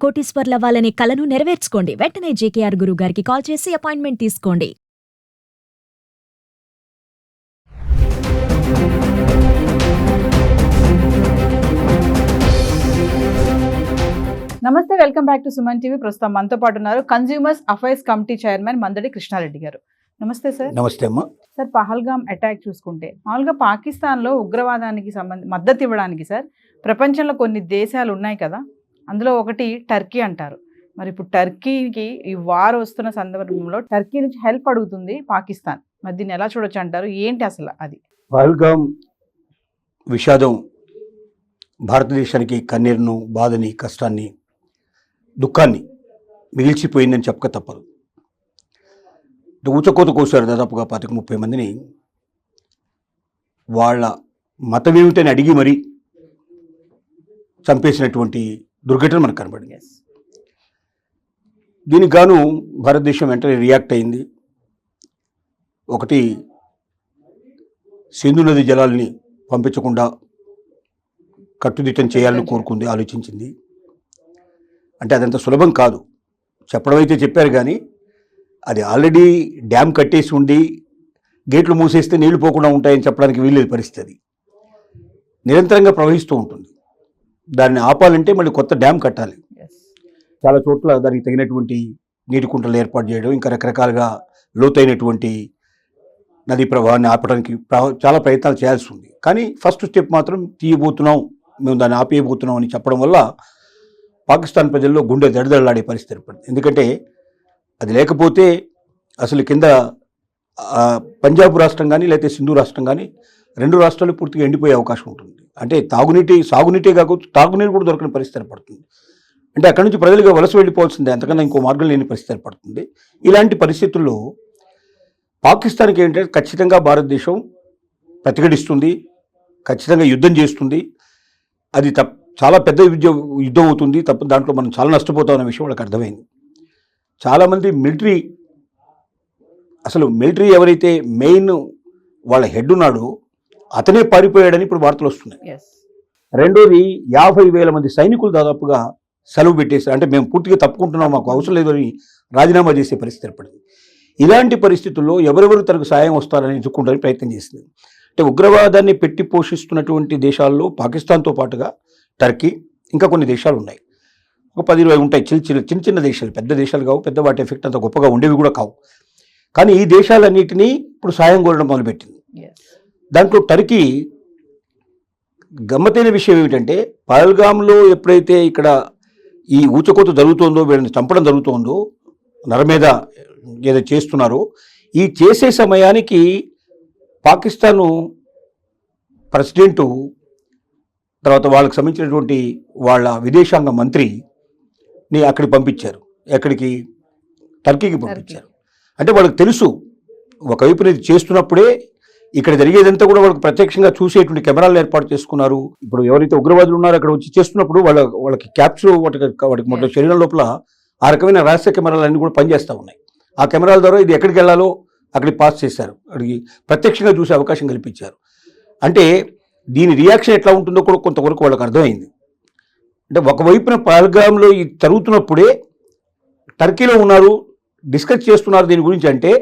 కోటీశ్వర్లవ్వాలనే కలను నెరవేర్చుకోండి. వెంటనే జేకేఆర్ గురువు గారికి కాల్ చేసి అపాయింట్మెంట్ తీసుకోండి. నమస్తే, welcome back to Suman TV. ప్రస్తుతం మనతో పాటు ఉన్నారు consumers affairs committee chairman Mandadi Krishna Reddy గారు. నమస్తే సార్. నమస్తే అమ్మా. సార్, పహల్గామ్ అటాక్ చూసుకుంటే మామూలుగా పాకిస్తాన్లో ఉగ్రవాదానికి మద్దతు ఇవ్వడానికి సార్ ప్రపంచంలో కొన్ని దేశాలు ఉన్నాయి కదా, అందులో ఒకటి టర్కీ అంటారు. మరి ఇప్పుడు టర్కీకి ఈ వార్ వస్తున్న సందర్భంలో టర్కీ నుంచి హెల్ప్ అడుగుతుంది పాకిస్తాన్. మరి దీన్ని ఎలా చూడొచ్చు అంటారు? ఏంటి అసలు అది? పహల్గామ్ విషాదం భారతదేశానికి కన్నీరును, బాధని, కష్టాన్ని, దుఃఖాన్ని మిగిల్చిపోయిందని చెప్పక తప్పదు. ఊచకోత కోసారు దాదాపుగా 25-30 మందిని. వాళ్ళ మతం ఏమిటని అడిగి మరీ చంపేసినటువంటి దుర్ఘటన మనకు కనబడింది. దీనికి గాను భారతదేశం వెంటనే రియాక్ట్ అయింది. ఒకటి, సింధు నది జలాల్ని పంపించకుండా కట్టుదిట్టం చేయాలని కోరుకుంది, ఆలోచించింది. అంటే అదంత సులభం కాదు. చెప్పడం అయితే చెప్పారు కానీ అది ఆల్రెడీ డ్యామ్ కట్టేసి ఉండి గేట్లు మూసేస్తే నీళ్లు పోకుండా ఉంటాయని చెప్పడానికి వీల్లేదు పరిస్థితి. నిరంతరంగా ప్రవహిస్తూ ఉంటుంది. దాన్ని ఆపాలంటే మళ్ళీ కొత్త డ్యామ్ కట్టాలి. చాలా చోట్ల దానికి తగినటువంటి నీటి కుంటలు ఏర్పాటు చేయడం, ఇంకా రకరకాలుగా లోతైనటువంటి నదీ ప్రవాహాన్ని ఆపడానికి చాలా ప్రయత్నాలు చేయాల్సి ఉంది. కానీ ఫస్ట్ స్టెప్ మాత్రం తీయబోతున్నాం, మేము దాన్ని ఆపేయబోతున్నాం అని చెప్పడం వల్ల పాకిస్తాన్ ప్రజల్లో గుండె దడదడలాడే పరిస్థితి ఏర్పడింది. ఎందుకంటే అది లేకపోతే అసలు కింద పంజాబ్ రాష్ట్రం కానీ లేకపోతే సింధు రాష్ట్రం కానీ, రెండు రాష్ట్రాలు పూర్తిగా ఎండిపోయే అవకాశం ఉంటుంది. అంటే సాగునీటే కాకపోతే తాగునీరు కూడా దొరకని పరిస్థితి ఏర్పడుతుంది. అంటే అక్కడి నుంచి ప్రజలుగా వలస వెళ్ళిపోవాల్సిందే, అంతకన్నా ఇంకో మార్గం లేని పరిస్థితి ఏర్పడుతుంది. ఇలాంటి పరిస్థితుల్లో పాకిస్తాన్కి ఏంటంటే ఖచ్చితంగా భారతదేశం ప్రతిఘటిస్తుంది, ఖచ్చితంగా యుద్ధం చేస్తుంది. అది చాలా పెద్ద యుద్ధం అవుతుంది. దాంట్లో మనం చాలా నష్టపోతామన్న విషయం వాళ్ళకి అర్థమైంది. చాలామంది మిలిటరీ ఎవరైతే మెయిన్ వాళ్ళ హెడ్ ఉన్నాడో అతనే పారిపోయాడని ఇప్పుడు వార్తలు వస్తున్నాయి. రెండోది, 50,000 మంది సైనికులు దాదాపుగా సెలవు పెట్టేశారు. అంటే మేము పూర్తిగా తప్పుకుంటున్నాం, మాకు అవసరం లేదు అని రాజీనామా చేసే పరిస్థితి ఏర్పడింది. ఇలాంటి పరిస్థితుల్లో ఎవరెవరు తనకు సాయం వస్తారని ఎదుర్కొంటారని ప్రయత్నం చేసింది. అంటే ఉగ్రవాదాన్ని పెట్టి పోషిస్తున్నటువంటి దేశాల్లో పాకిస్తాన్తో పాటుగా టర్కీ, ఇంకా కొన్ని దేశాలు ఉన్నాయి. ఒక 10-20 ఉంటాయి. చిన్న చిన్న దేశాలు, పెద్ద దేశాలు కావు, పెద్ద వాటి ఎఫెక్ట్ అంత గొప్పగా ఉండేవి కూడా కావు. కానీ ఈ దేశాలన్నిటినీ ఇప్పుడు సాయం కోరడం మొదలుపెట్టింది. దాంట్లో టర్కీ గమ్మతైన విషయం ఏమిటంటే, పహల్గామ్లో ఎప్పుడైతే ఇక్కడ ఈ ఊచకోత జరుగుతోందో, వీళ్ళని చంపడం జరుగుతోందో, నరమేధ ఏదో చేస్తున్నారో, ఈ చేసే సమయానికి పాకిస్తాను ప్రెసిడెంటు, తర్వాత వాళ్ళకి సంబంధించినటువంటి వాళ్ళ విదేశాంగ మంత్రిని అక్కడికి పంపించారు. ఎక్కడికి? టర్కీకి పంపించారు. అంటే వాళ్ళకి తెలుసు, ఒకవైపు ఇది చేస్తున్నప్పుడే ఇక్కడ జరిగేదంతా కూడా వాళ్ళకి ప్రత్యక్షంగా చూసేటువంటి కెమెరాలు ఏర్పాటు చేసుకున్నారు. ఇప్పుడు ఎవరైతే ఉగ్రవాదులు ఉన్నారో అక్కడ వచ్చి చేస్తున్నప్పుడు వాళ్ళకి క్యాప్చర్, వాటికి మొదటి శరీరం లోపల ఆ రకమైన రహస్య కెమెరాలు అన్నీ కూడా పనిచేస్తూ ఉన్నాయి. ఆ కెమెరాల ద్వారా ఇది ఎక్కడికి వెళ్ళాలో అక్కడికి పాస్ చేశారు, అక్కడికి ప్రత్యక్షంగా చూసే అవకాశం కల్పించారు. అంటే దీని రియాక్షన్ ఎట్లా ఉంటుందో కూడా కొంతవరకు వాళ్ళకి అర్థమైంది. అంటే ఒకవైపున పహల్గామ్లో ఇది జరుగుతున్నప్పుడే టర్కీలో ఉన్నారు, డిస్కస్ చేస్తున్నారు దీని గురించి. అంటే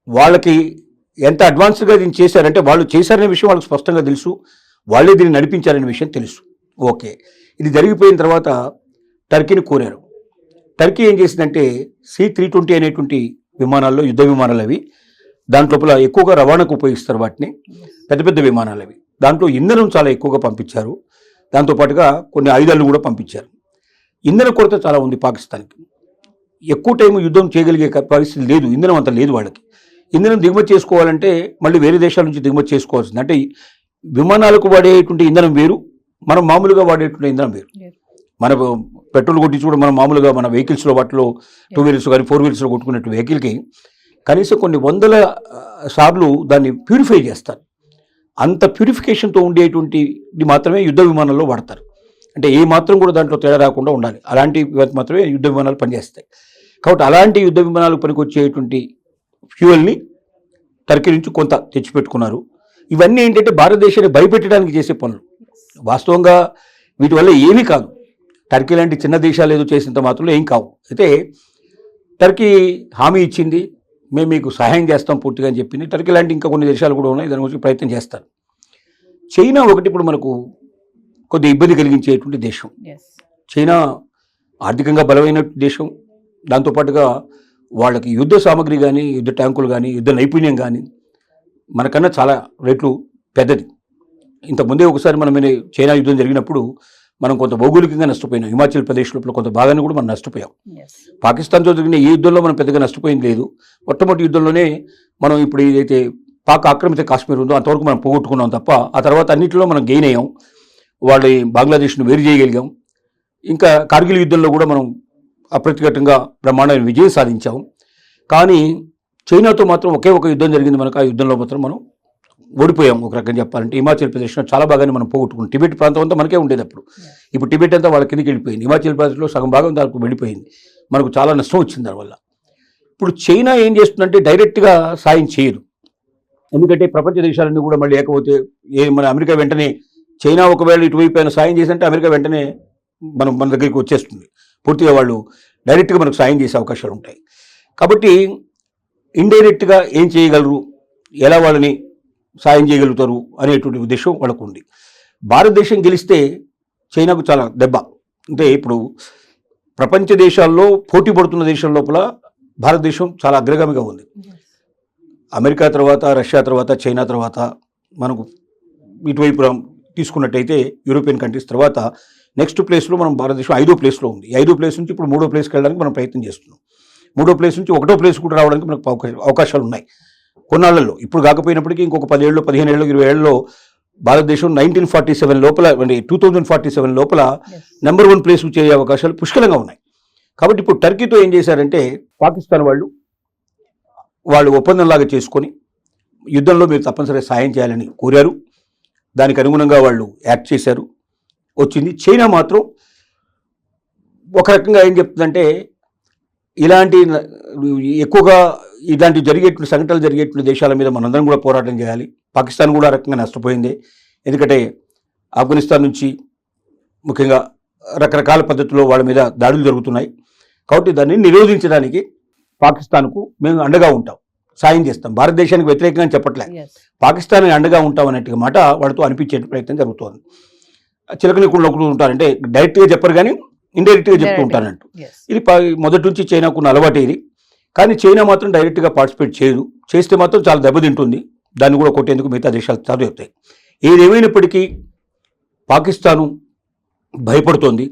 వాళ్ళకి ఎంత అడ్వాన్స్గా దీన్ని చేశారంటే, వాళ్ళు చేశారనే విషయం వాళ్ళకి స్పష్టంగా తెలుసు, వాళ్ళే దీన్ని నడిపించారనే విషయం తెలుసు. ఓకే, ఇది జరిగిపోయిన తర్వాత టర్కీని కోరారు. టర్కీ ఏం చేసిందంటే C-320 అనేటువంటి విమానాల్లో, యుద్ధ విమానాలు అవి, దాంట్లోపల ఎక్కువగా రవాణాకు ఉపయోగిస్తారు వాటిని, పెద్ద పెద్ద విమానాలు అవి. దాంట్లో ఇంధనం చాలా ఎక్కువగా పంపించారు. దాంతోపాటుగా కొన్ని ఆయుధాలను కూడా పంపించారు. ఇంధన కొరత చాలా ఉంది పాకిస్తాన్కి. ఎక్కువ టైం యుద్ధం చేయగలిగే పరిస్థితి లేదు, ఇంధనం అంత లేదు వాళ్ళకి. ఇంధనం దిగుమతి చేసుకోవాలంటే మళ్ళీ వేరే దేశాల నుంచి దిగుమతి చేసుకోవాల్సింది. అంటే విమానాలకు వాడేటువంటి ఇంధనం వేరు, మనం మామూలుగా వాడేటువంటి ఇంధనం వేరు. మన పెట్రోల్ కొట్టించి కూడా మనం మామూలుగా మన వెహికల్స్లో, వాటిలో 2 వీలర్స్ కానీ 4 వీలర్స్లో కొట్టుకున్నట్టు వెహికల్కి కనీసం కొన్ని 100 సార్లు దాన్ని ప్యూరిఫై చేస్తారు. అంత ప్యూరిఫికేషన్తో ఉండేటువంటిది మాత్రమే యుద్ధ విమానాల్లో వాడతారు. అంటే ఏ మాత్రం కూడా దాంట్లో తేడా రాకుండా ఉండాలి, అలాంటి మాత్రమే యుద్ధ విమానాలు పనిచేస్తాయి. కాబట్టి అలాంటి యుద్ధ విమానాలు పనికొచ్చేటువంటి ఫ్యూయల్ని టర్కీ నుంచి కొంత తెచ్చిపెట్టుకున్నారు. ఇవన్నీ ఏంటంటే భారతదేశాన్ని భయపెట్టడానికి చేసే పనులు. వాస్తవంగా వీటి వల్ల ఏమీ కాదు. టర్కీ లాంటి చిన్న దేశాలు ఏదో చేసినంత మాత్రంలో ఏం కావు. అయితే టర్కీ హామీ ఇచ్చింది, మేము మీకు సహాయం చేస్తాం పూర్తిగా అని చెప్పింది. టర్కీ లాంటి ఇంకా కొన్ని దేశాలు కూడా ఉన్నాయి, దాని గురించి ప్రయత్నం చేస్తారు. చైనా ఒకటి ఇప్పుడు మనకు కొద్ది ఇబ్బంది కలిగించేటువంటి దేశం. చైనా ఆర్థికంగా బలమైన దేశం, దాంతోపాటుగా వాళ్ళకి యుద్ధ సామగ్రి కానీ, యుద్ధ ట్యాంకులు కానీ, యుద్ధ నైపుణ్యం కానీ మనకన్నా చాలా రెట్లు పెద్దది. ఇంతకుముందే ఒకసారి మనం చైనా యుద్ధం జరిగినప్పుడు మనం కొంత భౌగోళికంగా నష్టపోయినాం. హిమాచల్ ప్రదేశ్ లోపల కొంత భాగాన్ని కూడా మనం నష్టపోయాం. పాకిస్తాన్తో జరిగిన ఏ యుద్ధంలో మనం పెద్దగా నష్టపోయింది లేదు. మొట్టమొదటి యుద్ధంలోనే మనం ఇప్పుడు ఏదైతే పాక్ ఆక్రమిత కాశ్మీర్ ఉందో అంతవరకు మనం పోగొట్టుకున్నాం తప్ప, ఆ తర్వాత అన్నింటిలో మనం గెయిన్ అయ్యాం. వాళ్ళ బంగ్లాదేశ్ను వేరు చేయగలిగాం. ఇంకా కార్గిల్ యుద్ధంలో కూడా మనం అప్రతిఘటంగా బ్రహ్మాండమైన విజయం సాధించాం. కానీ చైనాతో మాత్రం ఒకే ఒక యుద్ధం జరిగింది మనకు. ఆ యుద్ధంలో మాత్రం మనం ఓడిపోయాం. ఒక రకంగా చెప్పాలంటే హిమాచల్ ప్రదేశ్లో చాలా భాగాన్ని మనం పోగొట్టుకున్నాం. టిబెట్ ప్రాంతం అంతా మనకే ఉండేది అప్పుడు. ఇప్పుడు టిబెట్ అంతా వాళ్ళ కిందకి వెళ్ళిపోయింది. హిమాచల్ ప్రదేశ్లో సగం భాగం దానికి వెళ్ళిపోయింది. మనకు చాలా నష్టం వచ్చింది దానివల్ల. ఇప్పుడు చైనా ఏం చేస్తుందంటే డైరెక్ట్గా సాయం చేయదు. ఎందుకంటే ప్రపంచ దేశాలన్నీ కూడా మళ్ళీ లేకపోతే మన అమెరికా వెంటనే చైనా ఒకవేళ ఇటువైపు అయినా సాయం చేసింటే అమెరికా వెంటనే మన దగ్గరికి వచ్చేస్తుంది. పూర్తిగా వాళ్ళు డైరెక్ట్గా మనకు సాయం చేసే అవకాశాలు ఉంటాయి. కాబట్టి ఇండైరెక్ట్గా ఏం చేయగలరు, ఎలా వాళ్ళని సాయం చేయగలుగుతారు అనేటువంటి ఉద్దేశం వాళ్ళకు ఉంది. భారతదేశం గెలిస్తే చైనాకు చాలా దెబ్బ. అంటే ఇప్పుడు ప్రపంచ దేశాల్లో పోటీ పడుతున్న దేశం లోపల భారతదేశం చాలా అగ్రగామిగా ఉంది. అమెరికా తర్వాత, రష్యా తర్వాత, చైనా తర్వాత మనకు ఇటువైపు తీసుకున్నట్టయితే యూరోపియన్ కంట్రీస్ తర్వాత నెక్స్ట్ ప్లేస్లో మనం భారతదేశం 5వ ప్లేస్లో ఉంది. 5వ ప్లేస్ నుంచి ఇప్పుడు 3వ ప్లేస్కి వెళ్ళడానికి మనం ప్రయత్నం చేస్తున్నాం. 3వ ప్లేస్ నుంచి 1వ ప్లేస్ కూడా రావడానికి మనకు అవకాశాలు ఉన్నాయి కొన్నాళ్లలో. ఇప్పుడు కాకపోయినప్పటికీ ఇంకొక 10 ఏళ్ళు, 15 ఏళ్ళు, 20 ఏళ్ళలో భారతదేశం 1947 లోపల, 2047 లోపల నెంబర్ 1 ప్లేస్ చేరే అవకాశాలు పుష్కలంగా ఉన్నాయి. కాబట్టి ఇప్పుడు టర్కీతో ఏం చేశారంటే పాకిస్తాన్ వాళ్ళు ఒప్పందంలాగా చేసుకొని యుద్ధంలో మీరు తప్పనిసరిగా సాయం చేయాలని కోరారు. దానికి అనుగుణంగా వాళ్ళు యాక్ట్ చేశారు, వచ్చింది. చైనా మాత్రం ఒక రకంగా ఏం చెప్తుందంటే ఇలాంటి ఎక్కువగా ఇలాంటి జరిగేటువంటి సంఘటనలు జరిగేటువంటి దేశాల మీద మనందరం కూడా పోరాటం చేయాలి. పాకిస్తాన్ కూడా ఆ రకంగా నష్టపోయింది. ఎందుకంటే ఆఫ్ఘనిస్తాన్ నుంచి ముఖ్యంగా రకరకాల పద్ధతుల్లో వాళ్ళ మీద దాడులు జరుగుతున్నాయి. కాబట్టి దాన్ని నిరోధించడానికి పాకిస్తాన్కు మేము అండగా ఉంటాం, సాయం చేస్తాం. భారతదేశానికి వ్యతిరేకంగా చెప్పట్లే, పాకిస్తాన్ అండగా ఉంటాం అనేట్టుగా మాట వాళ్ళతో అనిపించే ప్రయత్నం జరుగుతోంది. చిలకని కూడా ఒకరు ఉంటారంటే డైరెక్ట్గా చెప్పరు కానీ ఇండైరెక్ట్గా చెప్తూ ఉంటారంటూ. ఇది మొదటి నుంచి చైనాకున్న అలవాటు ఇది. కానీ చైనా మాత్రం డైరెక్ట్గా పార్టిసిపేట్ చేయదు. చేస్తే మాత్రం చాలా దెబ్బతింటుంది. దాన్ని కూడా కొట్టేందుకు మిగతా దేశాలు చదువుతాయి. ఏదేమైనప్పటికీ పాకిస్తాను భయపడుతోంది.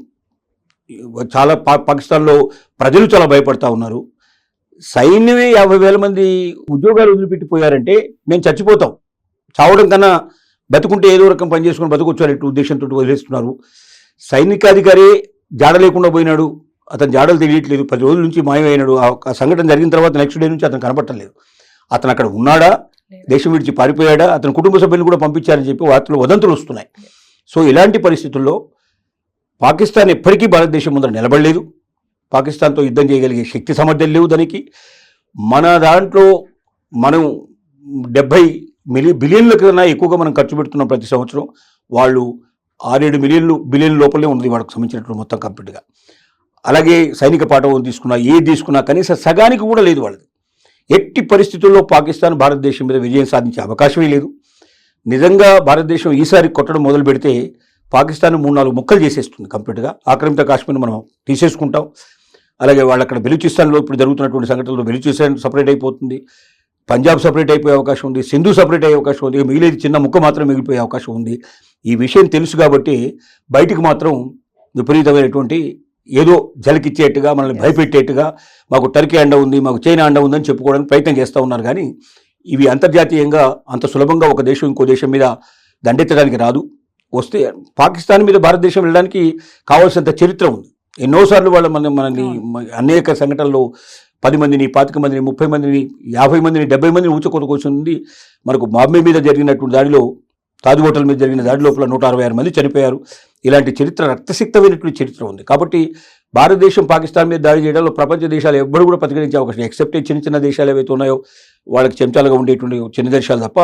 చాలా పాకిస్తాన్లో ప్రజలు చాలా భయపడతా ఉన్నారు. సైన్యమే 50,000 మంది ఉద్యోగాలు వదిలిపెట్టిపోయారంటే మేము చచ్చిపోతాం, చావడం కన్నా బతుకుంటే ఏదో రకం పని చేసుకుని బతుకొచ్చారు ఉద్దేశంతో వదిలేస్తున్నారు. సైనికాధికారి జాడ లేకుండా పోయినాడు, అతను జాడలు తెలియట్లేదు, 10 రోజుల నుంచి మాయమైనాడు. ఆ సంఘటన జరిగిన తర్వాత నెక్స్ట్ డే నుంచి అతను కనపట్టలేదు. అతను అక్కడ ఉన్నాడా, దేశం విడిచి పారిపోయాడా, అతని కుటుంబ సభ్యులు కూడా పంపించారని చెప్పి వార్తలు వదంతులు వస్తున్నాయి. సో ఇలాంటి పరిస్థితుల్లో పాకిస్తాన్ ఎప్పటికీ భారతదేశం ముందర నిలబడలేదు. పాకిస్తాన్తో యుద్ధం చేయగలిగే శక్తి సామర్థ్యాలు లేవు దానికి. మన దాంట్లో మనం 70 బిలియన్ల కన్నా ఎక్కువగా మనం ఖర్చు పెడుతున్నాం ప్రతి సంవత్సరం. వాళ్ళు 6-7 బిలియన్ లోపలే ఉంది వాళ్ళకి సంబంధించినట్లు మొత్తం కంప్లీట్గా. అలాగే సైనిక పాఠం తీసుకున్నా, ఏది తీసుకున్నా కనీసం సగానికి కూడా లేదు వాళ్ళది. ఎట్టి పరిస్థితుల్లో పాకిస్తాన్ భారతదేశం మీద విజయం సాధించే అవకాశమే లేదు. నిజంగా భారతదేశం ఈసారి కొట్టడం మొదలు పెడితే పాకిస్తాన్ 3-4 ముక్కలు చేసేస్తుంది కంప్లీట్గా. ఆక్రమిత కాశ్మీర్ మనం తీసేసుకుంటాం. అలాగే వాళ్ళు అక్కడ బెలూచిస్తాన్లో ఇప్పుడు జరుగుతున్నటువంటి సంఘటనలో బెలూచిస్తాన్ సపరేట్ అయిపోతుంది, పంజాబ్ సపరేట్ అయిపోయే అవకాశం ఉంది, సింధు సపరేట్ అయ్యే అవకాశం ఉంది, మిగిలేది చిన్న ముక్క మాత్రం మిగిలిపోయే అవకాశం ఉంది. ఈ విషయం తెలుసు కాబట్టి బయటికి మాత్రం విపరీతమైనటువంటి ఏదో జలకిచ్చేట్టుగా, మనల్ని భయపెట్టేట్టుగా మాకు టర్కీ అండ ఉంది, మాకు చైనా అండ ఉందని చెప్పుకోవడానికి ప్రయత్నం చేస్తూ ఉన్నారు. కానీ ఇవి అంతర్జాతీయంగా అంత సులభంగా ఒక దేశం ఇంకో దేశం మీద దండెత్తడానికి రాదు. వస్తే పాకిస్తాన్ మీద భారతదేశం వెళ్ళడానికి కావాల్సినంత చరిత్ర ఉంది. ఎన్నోసార్లు వాళ్ళు మనల్ని అనేక సంఘటనల్లో 10 మందిని, 25 మందిని, 30 మందిని, 50 మందిని, 70 మందిని ఊచకొతకొచ్చింది. మనకు బాంబే మీద జరిగినటువంటి దాడిలో, తాజ్ హోటల్ మీద జరిగిన దాడి లోపల 166 మంది చనిపోయారు. ఇలాంటి చరిత్ర, రక్తసిక్తమైనటువంటి చరిత్ర ఉంది. కాబట్టి భారతదేశం పాకిస్తాన్ మీద దాడి చేయడంలో ప్రపంచ దేశాలు ఎవ్వరు కూడా ప్రతిఘటించే అవకాశం, ఎక్సెప్ట్ చిన్న దేశాలు ఏవైతే ఉన్నాయో వాళ్ళకి చెంచాలుగా ఉండేటువంటి చిన్న దేశాలు తప్ప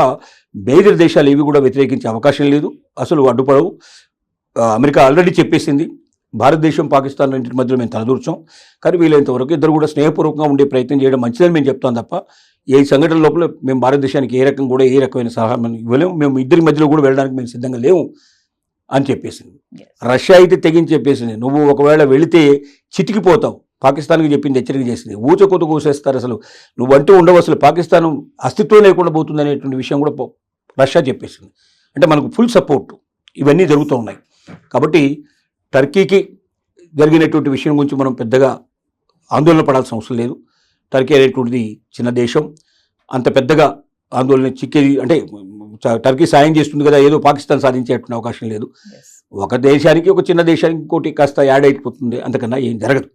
మేజర్ దేశాలు ఏవి కూడా వ్యతిరేకించే అవకాశం లేదు, అసలు అడ్డుపడవు. అమెరికా ఆల్రెడీ చెప్పేసింది భారతదేశం పాకిస్తాన్ రెండింటి మధ్యలో మేము తలదూర్చాం. కానీ వీలైనంత వరకు ఇద్దరు కూడా స్నేహపూర్వకంగా ఉండే ప్రయత్నం చేయడం మంచిదని మేము చెప్తాం తప్ప ఏ సంఘటన లోపల మేము భారతదేశానికి ఏ రకమైన సలహా మనం ఇవ్వలేము. మేము ఇద్దరి మధ్యలో కూడా వెళ్ళడానికి మేము సిద్ధంగా లేవు అని చెప్పేసింది. రష్యా అయితే తెగించి చెప్పేసింది, నువ్వు ఒకవేళ వెళితే చితికిపోతావు, పాకిస్తాన్కి చెప్పింది, హెచ్చరిక చేసింది. ఊచకోత కోసేస్తారు, అసలు నువ్వంటూ ఉండవు, అసలు పాకిస్తాన్ అస్తిత్వం లేకుండా పోతుంది అనేటువంటి విషయం కూడా రష్యా చెప్పేసింది. అంటే మనకు ఫుల్ సపోర్ట్ ఇవన్నీ జరుగుతూ ఉన్నాయి. కాబట్టి టర్కీకి జరిగినటువంటి విషయం గురించి మనం పెద్దగా ఆందోళన పడాల్సిన అవసరం లేదు. టర్కీ అనేటువంటిది చిన్న దేశం, అంత పెద్దగా ఆందోళన చిక్కేది అంటే టర్కీ సాయం చేస్తుంది కదా, ఏదో పాకిస్తాన్ సాధించేటువంటి అవకాశం లేదు. ఒక దేశానికి ఒక చిన్న దేశానికి ఇంకోటి కాస్త యాడ్ అయిపోతుంది, అంతకన్నా ఏం జరగదు.